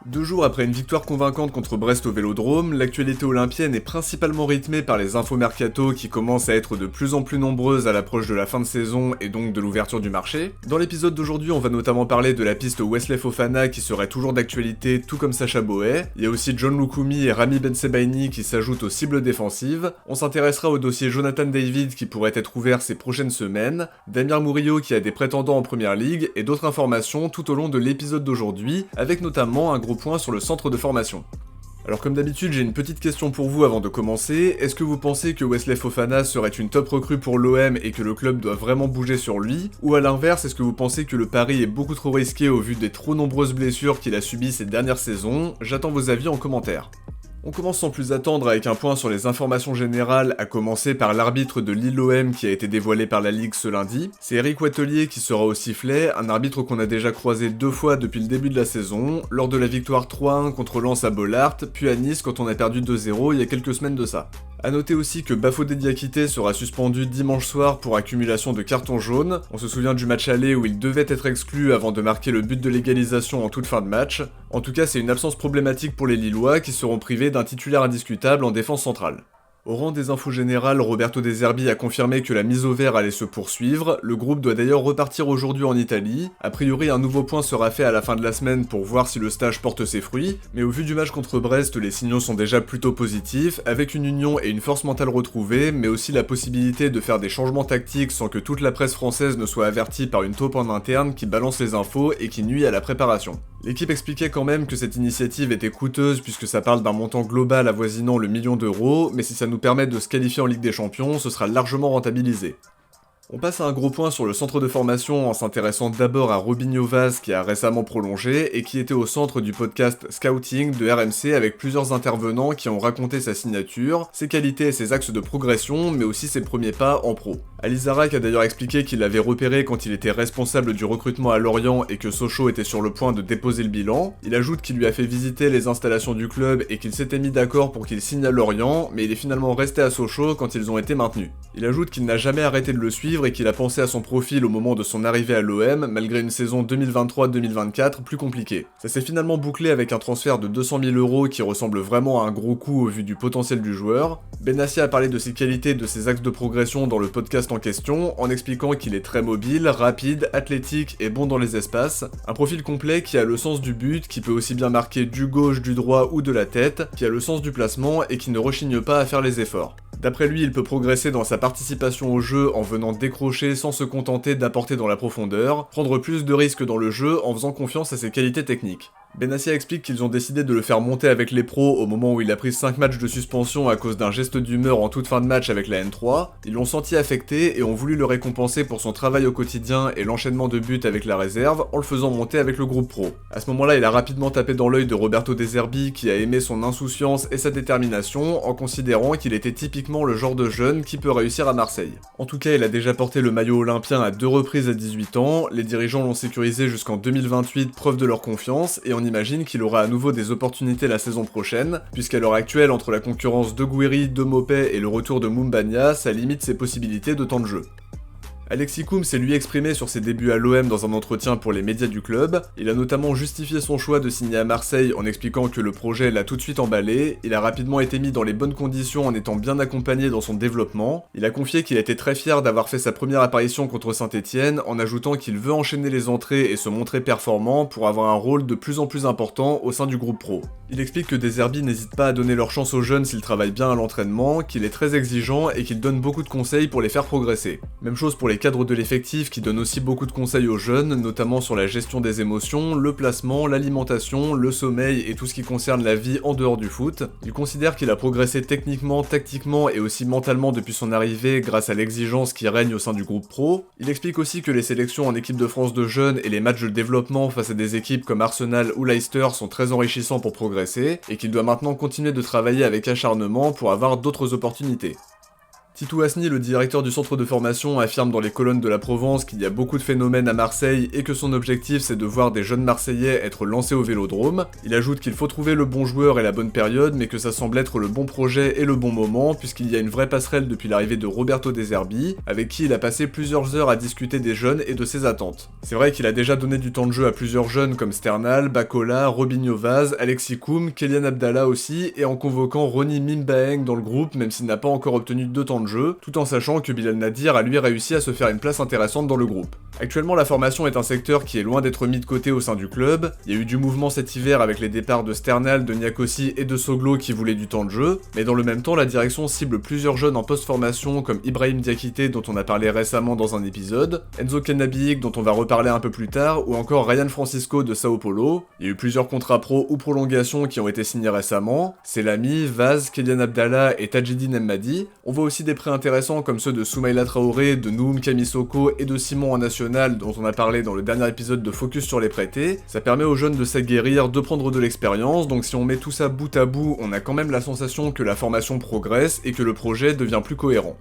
2 jours après une victoire convaincante contre Brest au Vélodrome, l'actualité olympienne est principalement rythmée par les infos mercato qui commencent à être de plus en plus nombreuses à l'approche de la fin de saison et donc de l'ouverture du marché. Dans l'épisode d'aujourd'hui, on va notamment parler de la piste Wesley Fofana qui serait toujours d'actualité, tout comme Sacha Boey. Il y a aussi John Lukumi et Rami Bensebaini qui s'ajoutent aux cibles défensives. On s'intéressera au dossier Jonathan David qui pourrait être ouvert ces prochaines semaines, Damir Murillo qui a des prétendants en première ligue et d'autres informations tout au long de l'épisode d'aujourd'hui, avec notamment un gros point sur le centre de formation. Alors comme d'habitude, j'ai une petite question pour vous avant de commencer. Est-ce que vous pensez que Wesley Fofana serait une top recrue pour l'OM et que le club doit vraiment bouger sur lui? Ou à l'inverse, est-ce que vous pensez que le pari est beaucoup trop risqué au vu des trop nombreuses blessures qu'il a subies ces dernières saisons? J'attends vos avis en commentaire. On commence sans plus attendre avec un point sur les informations générales, à commencer par l'arbitre de Lille-OM qui a été dévoilé par la Ligue ce lundi. C'est Eric Watelier qui sera au sifflet, un arbitre qu'on a déjà croisé 2 fois depuis le début de la saison, lors de la victoire 3-1 contre Lens à Bollaert, puis à Nice quand on a perdu 2-0 il y a quelques semaines de ça. A noter aussi que Bafodé Diakité sera suspendu dimanche soir pour accumulation de cartons jaunes. On se souvient du match aller où il devait être exclu avant de marquer le but de l'égalisation en toute fin de match. En tout cas, c'est une absence problématique pour les Lillois qui seront privés d'un titulaire indiscutable en défense centrale. Au rang des infos générales, Roberto De Zerbi a confirmé que la mise au vert allait se poursuivre. Le groupe doit d'ailleurs repartir aujourd'hui en Italie. A priori, un nouveau point sera fait à la fin de la semaine pour voir si le stage porte ses fruits, mais au vu du match contre Brest, les signaux sont déjà plutôt positifs, avec une union et une force mentale retrouvée, mais aussi la possibilité de faire des changements tactiques sans que toute la presse française ne soit avertie par une taupe en interne qui balance les infos et qui nuit à la préparation. L'équipe expliquait quand même que cette initiative était coûteuse puisque ça parle d'un montant global avoisinant le million d'euros, mais si ça nous permet de se qualifier en Ligue des Champions, ce sera largement rentabilisé. On passe à un gros point sur le centre de formation en s'intéressant d'abord à Robinho Vaz qui a récemment prolongé et qui était au centre du podcast Scouting de RMC avec plusieurs intervenants qui ont raconté sa signature, ses qualités et ses axes de progression, mais aussi ses premiers pas en pro. Ali Zarak a d'ailleurs expliqué qu'il l'avait repéré quand il était responsable du recrutement à Lorient et que Sochaux était sur le point de déposer le bilan. Il ajoute qu'il lui a fait visiter les installations du club et qu'il s'était mis d'accord pour qu'il signe à Lorient, mais il est finalement resté à Sochaux quand ils ont été maintenus. Il ajoute qu'il n'a jamais arrêté de le suivre et qu'il a pensé à son profil au moment de son arrivée à l'OM, malgré une saison 2023-2024 plus compliquée. Ça s'est finalement bouclé avec un transfert de 200 000 € qui ressemble vraiment à un gros coup au vu du potentiel du joueur. Benassia a parlé de ses qualités et de ses axes de progression dans le podcast en question, en expliquant qu'il est très mobile, rapide, athlétique et bon dans les espaces. Un profil complet qui a le sens du but, qui peut aussi bien marquer du gauche, du droit ou de la tête, qui a le sens du placement et qui ne rechigne pas à faire les efforts. D'après lui, il peut progresser dans sa participation au jeu en venant décrocher sans se contenter d'apporter dans la profondeur, prendre plus de risques dans le jeu en faisant confiance à ses qualités techniques. Benassia explique qu'ils ont décidé de le faire monter avec les pros au moment où il a pris 5 matchs de suspension à cause d'un geste d'humeur en toute fin de match avec la N3. Ils l'ont senti affecté et ont voulu le récompenser pour son travail au quotidien et l'enchaînement de buts avec la réserve en le faisant monter avec le groupe pro. À ce moment-là, il a rapidement tapé dans l'œil de Roberto De Zerbi qui a aimé son insouciance et sa détermination en considérant qu'il était typiquement le genre de jeune qui peut réussir à Marseille. En tout cas, il a déjà porté le maillot olympien à 2 reprises à 18 ans, les dirigeants l'ont sécurisé jusqu'en 2028, preuve de leur confiance, et on imagine qu'il aura à nouveau des opportunités la saison prochaine, puisqu'à l'heure actuelle, entre la concurrence de Gouiri, de Mopé et le retour de Moumbagna, ça limite ses possibilités de temps de jeu. Alexis Koum s'est lui exprimé sur ses débuts à l'OM dans un entretien pour les médias du club. Il a notamment justifié son choix de signer à Marseille en expliquant que le projet l'a tout de suite emballé. Il a rapidement été mis dans les bonnes conditions en étant bien accompagné dans son développement. Il a confié qu'il était très fier d'avoir fait sa première apparition contre Saint-Etienne en ajoutant qu'il veut enchaîner les entrées et se montrer performant pour avoir un rôle de plus en plus important au sein du groupe pro. Il explique que De Zerbi n'hésite pas à donner leur chance aux jeunes s'ils travaillent bien à l'entraînement, qu'il est très exigeant et qu'il donne beaucoup de conseils pour les faire progresser. Même chose pour les cadres de l'effectif qui donnent aussi beaucoup de conseils aux jeunes, notamment sur la gestion des émotions, le placement, l'alimentation, le sommeil et tout ce qui concerne la vie en dehors du foot. Il considère qu'il a progressé techniquement, tactiquement et aussi mentalement depuis son arrivée grâce à l'exigence qui règne au sein du groupe pro. Il explique aussi que les sélections en équipe de France de jeunes et les matchs de développement face à des équipes comme Arsenal ou Leicester sont très enrichissants pour progresser et qu'il doit maintenant continuer de travailler avec acharnement pour avoir d'autres opportunités. Titou Hasni, le directeur du centre de formation, affirme dans les colonnes de la Provence qu'il y a beaucoup de phénomènes à Marseille et que son objectif c'est de voir des jeunes Marseillais être lancés au Vélodrome. Il ajoute qu'il faut trouver le bon joueur et la bonne période, mais que ça semble être le bon projet et le bon moment, puisqu'il y a une vraie passerelle depuis l'arrivée de Roberto De Zerbi, avec qui il a passé plusieurs heures à discuter des jeunes et de ses attentes. C'est vrai qu'il a déjà donné du temps de jeu à plusieurs jeunes comme Sternal, Bacola, Robinho Vaz, Alexis Koum, Kélian Abdallah aussi, et en convoquant Ronny Mimbaeng dans le groupe, même s'il n'a pas encore obtenu de temps de jeu, tout en sachant que Bilal Nadir a lui réussi à se faire une place intéressante dans le groupe. Actuellement, la formation est un secteur qui est loin d'être mis de côté au sein du club. Il y a eu du mouvement cet hiver avec les départs de Sternal, de Niakosi et de Soglo qui voulaient du temps de jeu, mais dans le même temps, la direction cible plusieurs jeunes en post-formation comme Ibrahim Diakité dont on a parlé récemment dans un épisode, Enzo Cannabik dont on va reparler un peu plus tard, ou encore Ryan Francisco de Sao Paulo. Il y a eu plusieurs contrats pro ou prolongations qui ont été signés récemment, Selami, Vaz, Kélian Abdallah et Tadjidine Mmadi. On voit aussi des prêts intéressants comme ceux de Soumaïla Traoré, de Noum Kamisoko et de Simon en national dont on a parlé dans le dernier épisode de Focus sur les prêtés. Ça permet aux jeunes de s'aguerrir, de prendre de l'expérience, donc si on met tout ça bout à bout, on a quand même la sensation que la formation progresse et que le projet devient plus cohérent.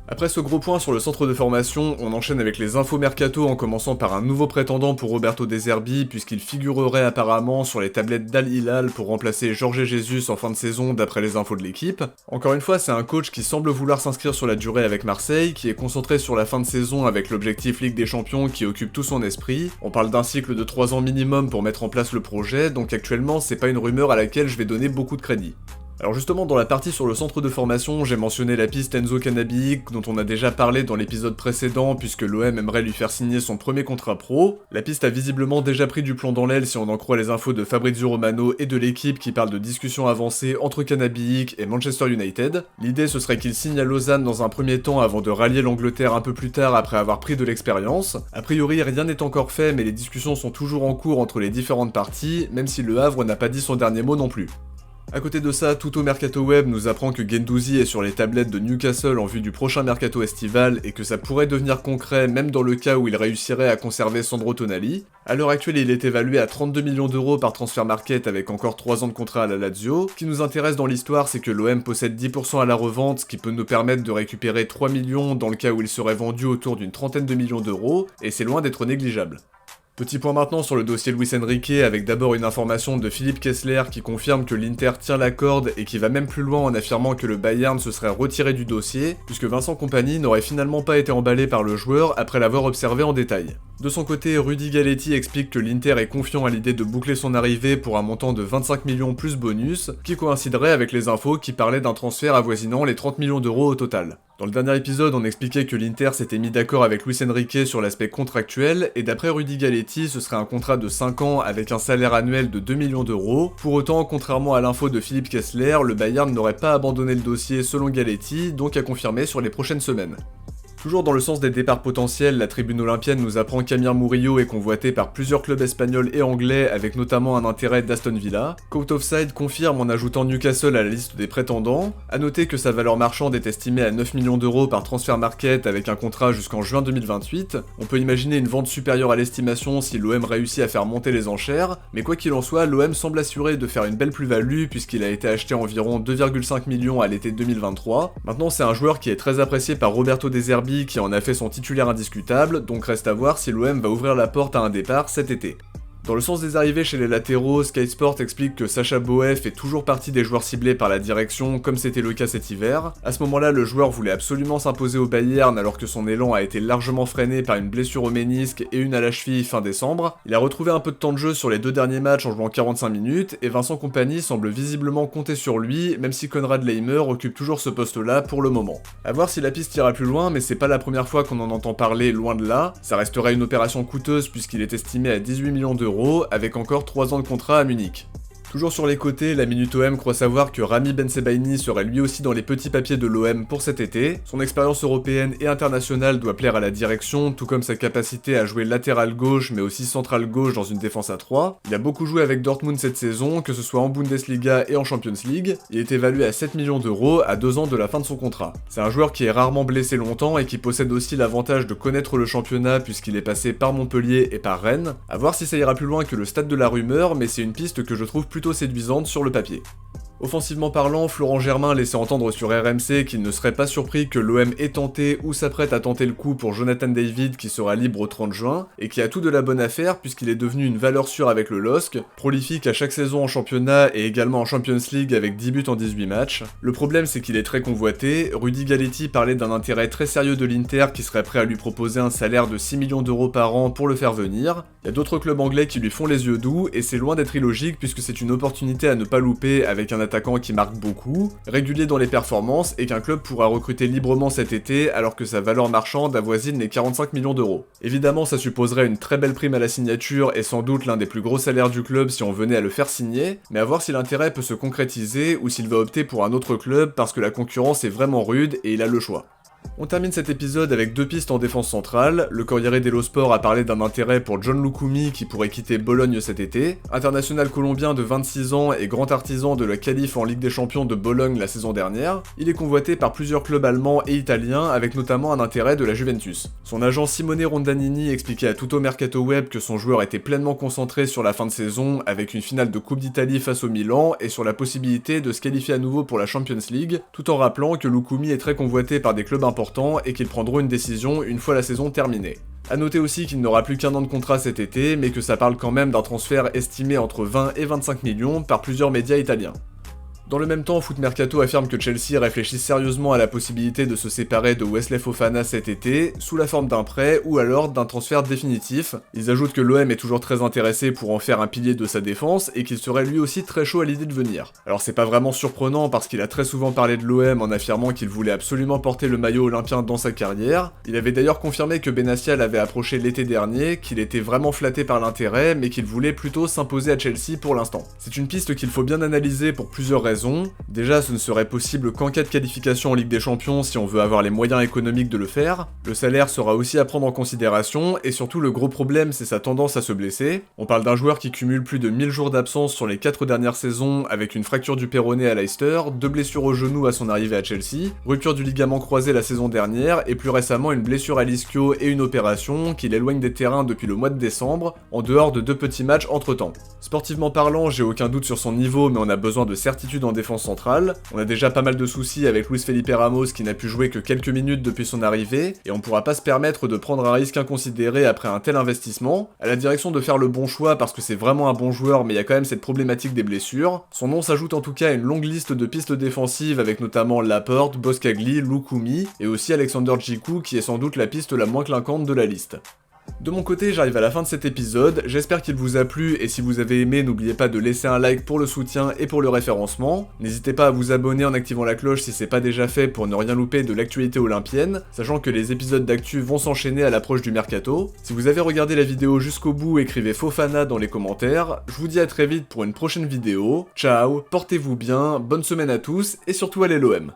Après ce gros point sur le centre de formation, on enchaîne avec les infos mercato en commençant par un nouveau prétendant pour Roberto De Zerbi puisqu'il figurerait apparemment sur les tablettes d'Al Hilal pour remplacer Jorge Jesus en fin de saison d'après les infos de l'équipe. Encore une fois, c'est un coach qui semble vouloir s'inscrire sur la durée avec Marseille, qui est concentré sur la fin de saison avec l'objectif Ligue des Champions qui occupe tout son esprit. On parle d'un cycle de 3 ans minimum pour mettre en place le projet, donc actuellement c'est pas une rumeur à laquelle je vais donner beaucoup de crédit. Alors justement, dans la partie sur le centre de formation, j'ai mentionné la piste Enzo Cannabik, dont on a déjà parlé dans l'épisode précédent, puisque l'OM aimerait lui faire signer son premier contrat pro. La piste a visiblement déjà pris du plomb dans l'aile si on en croit les infos de Fabrizio Romano et de l'équipe qui parlent de discussions avancées entre Cannabik et Manchester United. L'idée ce serait qu'il signe à Lausanne dans un premier temps avant de rallier l'Angleterre un peu plus tard après avoir pris de l'expérience. A priori, rien n'est encore fait, mais les discussions sont toujours en cours entre les différentes parties, même si Le Havre n'a pas dit son dernier mot non plus. A côté de ça, Tutto Mercato Web nous apprend que Guendouzi est sur les tablettes de Newcastle en vue du prochain mercato estival et que ça pourrait devenir concret même dans le cas où il réussirait à conserver Sandro Tonali. À l'heure actuelle, il est évalué à 32 millions d'euros par transfert market avec encore 3 ans de contrat à la Lazio. Ce qui nous intéresse dans l'histoire, c'est que l'OM possède 10% à la revente, ce qui peut nous permettre de récupérer 3 millions dans le cas où il serait vendu autour d'une trentaine de millions d'euros, et c'est loin d'être négligeable. Petit point maintenant sur le dossier Luis Enrique avec d'abord une information de Philippe Kessler qui confirme que l'Inter tient la corde et qui va même plus loin en affirmant que le Bayern se serait retiré du dossier puisque Vincent Kompany n'aurait finalement pas été emballé par le joueur après l'avoir observé en détail. De son côté, Rudy Galletti explique que l'Inter est confiant à l'idée de boucler son arrivée pour un montant de 25 millions plus bonus qui coïnciderait avec les infos qui parlaient d'un transfert avoisinant les 30 millions d'euros au total. Dans le dernier épisode, on expliquait que l'Inter s'était mis d'accord avec Luis Enrique sur l'aspect contractuel, et d'après Rudy Galletti, ce serait un contrat de 5 ans avec un salaire annuel de 2 millions d'euros. Pour autant, contrairement à l'info de Philippe Kessler, le Bayern n'aurait pas abandonné le dossier selon Galletti, donc à confirmer sur les prochaines semaines. Toujours dans le sens des départs potentiels, la tribune olympienne nous apprend qu'Amir Murillo est convoité par plusieurs clubs espagnols et anglais, avec notamment un intérêt d'Aston Villa. Court Offside confirme en ajoutant Newcastle à la liste des prétendants. A noter que sa valeur marchande est estimée à 9 millions d'euros par transfert market avec un contrat jusqu'en juin 2028. On peut imaginer une vente supérieure à l'estimation si l'OM réussit à faire monter les enchères, mais quoi qu'il en soit, l'OM semble assuré de faire une belle plus-value puisqu'il a été acheté environ 2,5 millions à l'été 2023. Maintenant, c'est un joueur qui est très apprécié par Roberto De Zerbi qui en a fait son titulaire indiscutable, donc reste à voir si l'OM va ouvrir la porte à un départ cet été. Dans le sens des arrivées chez les latéraux, Sky Sport explique que Sacha Boey fait toujours partie des joueurs ciblés par la direction, comme c'était le cas cet hiver. À ce moment-là, le joueur voulait absolument s'imposer au Bayern alors que son élan a été largement freiné par une blessure au ménisque et une à la cheville fin décembre. Il a retrouvé un peu de temps de jeu sur les 2 derniers matchs en jouant 45 minutes, et Vincent Kompany semble visiblement compter sur lui, même si Konrad Laimer occupe toujours ce poste-là pour le moment. A voir si la piste ira plus loin, mais c'est pas la première fois qu'on en entend parler, loin de là. Ça resterait une opération coûteuse puisqu'il est estimé à 18 millions d'euros, avec encore 3 ans de contrat à Munich. Toujours sur les côtés, la Minute OM croit savoir que Rami Bensebaini serait lui aussi dans les petits papiers de l'OM pour cet été. Son expérience européenne et internationale doit plaire à la direction, tout comme sa capacité à jouer latéral gauche mais aussi central gauche dans une défense à 3. Il a beaucoup joué avec Dortmund cette saison, que ce soit en Bundesliga et en Champions League. Il est évalué à 7 millions d'euros à 2 ans de la fin de son contrat. C'est un joueur qui est rarement blessé longtemps et qui possède aussi l'avantage de connaître le championnat puisqu'il est passé par Montpellier et par Rennes. A voir si ça ira plus loin que le stade de la rumeur, mais c'est une piste que je trouve plutôt séduisante sur le papier. Offensivement parlant, Florent Germain laissait entendre sur RMC qu'il ne serait pas surpris que l'OM ait tenté ou s'apprête à tenter le coup pour Jonathan David qui sera libre au 30 juin, et qui a tout de la bonne affaire puisqu'il est devenu une valeur sûre avec le LOSC, prolifique à chaque saison en championnat et également en Champions League avec 10 buts en 18 matchs. Le problème c'est qu'il est très convoité, Rudy Galetti parlait d'un intérêt très sérieux de l'Inter qui serait prêt à lui proposer un salaire de 6 millions d'euros par an pour le faire venir. Il y a d'autres clubs anglais qui lui font les yeux doux et c'est loin d'être illogique puisque c'est une opportunité à ne pas louper avec un attaquant qui marque beaucoup, régulier dans les performances et qu'un club pourra recruter librement cet été alors que sa valeur marchande avoisine les 45 millions d'euros. Évidemment ça supposerait une très belle prime à la signature et sans doute l'un des plus gros salaires du club si on venait à le faire signer, mais à voir si l'intérêt peut se concrétiser ou s'il va opter pour un autre club parce que la concurrence est vraiment rude et il a le choix. On termine cet épisode avec deux pistes en défense centrale. Le Corriere dello Sport a parlé d'un intérêt pour John Lucumi qui pourrait quitter Bologne cet été. International colombien de 26 ans et grand artisan de la qualif en Ligue des Champions de Bologne la saison dernière, il est convoité par plusieurs clubs allemands et italiens avec notamment un intérêt de la Juventus. Son agent Simone Rondanini expliquait à Tutto Mercato Web que son joueur était pleinement concentré sur la fin de saison avec une finale de Coupe d'Italie face au Milan et sur la possibilité de se qualifier à nouveau pour la Champions League, tout en rappelant que Lucumi est très convoité par des clubs importants et qu'ils prendront une décision une fois la saison terminée. A noter aussi qu'il n'aura plus qu'1 an de contrat cet été, mais que ça parle quand même d'un transfert estimé entre 20 et 25 millions par plusieurs médias italiens. Dans le même temps, Foot Mercato affirme que Chelsea réfléchit sérieusement à la possibilité de se séparer de Wesley Fofana cet été, sous la forme d'un prêt ou alors d'un transfert définitif. Ils ajoutent que l'OM est toujours très intéressé pour en faire un pilier de sa défense et qu'il serait lui aussi très chaud à l'idée de venir. Alors c'est pas vraiment surprenant parce qu'il a très souvent parlé de l'OM en affirmant qu'il voulait absolument porter le maillot olympien dans sa carrière. Il avait d'ailleurs confirmé que Benassia l'avait approché l'été dernier, qu'il était vraiment flatté par l'intérêt mais qu'il voulait plutôt s'imposer à Chelsea pour l'instant. C'est une piste qu'il faut bien analyser pour plusieurs raisons. Déjà, ce ne serait possible qu'en cas de qualification en Ligue des Champions si on veut avoir les moyens économiques de le faire. Le salaire sera aussi à prendre en considération, et surtout le gros problème c'est sa tendance à se blesser. On parle d'un joueur qui cumule plus de 1000 jours d'absence sur les 4 dernières saisons avec une fracture du péroné à Leicester, 2 blessures au genou à son arrivée à Chelsea, rupture du ligament croisé la saison dernière, et plus récemment une blessure à l'ischio et une opération qui l'éloigne des terrains depuis le mois de décembre, en dehors de 2 petits matchs entre temps. Sportivement parlant, j'ai aucun doute sur son niveau, mais on a besoin de certitude en défense centrale. On a déjà pas mal de soucis avec Luis Felipe Ramos qui n'a pu jouer que quelques minutes depuis son arrivée, et on pourra pas se permettre de prendre un risque inconsidéré après un tel investissement. À la direction de faire le bon choix parce que c'est vraiment un bon joueur, mais il y a quand même cette problématique des blessures. Son nom s'ajoute en tout cas à une longue liste de pistes défensives avec notamment Laporte, Boskagli, Lucumi, et aussi Alexander Djikou qui est sans doute la piste la moins clinquante de la liste. De mon côté, j'arrive à la fin de cet épisode, j'espère qu'il vous a plu et si vous avez aimé, n'oubliez pas de laisser un like pour le soutien et pour le référencement. N'hésitez pas à vous abonner en activant la cloche si c'est pas déjà fait pour ne rien louper de l'actualité olympienne, sachant que les épisodes d'actu vont s'enchaîner à l'approche du mercato. Si vous avez regardé la vidéo jusqu'au bout, écrivez Fofana dans les commentaires. Je vous dis à très vite pour une prochaine vidéo. Ciao, portez-vous bien, bonne semaine à tous et surtout allez l'OM.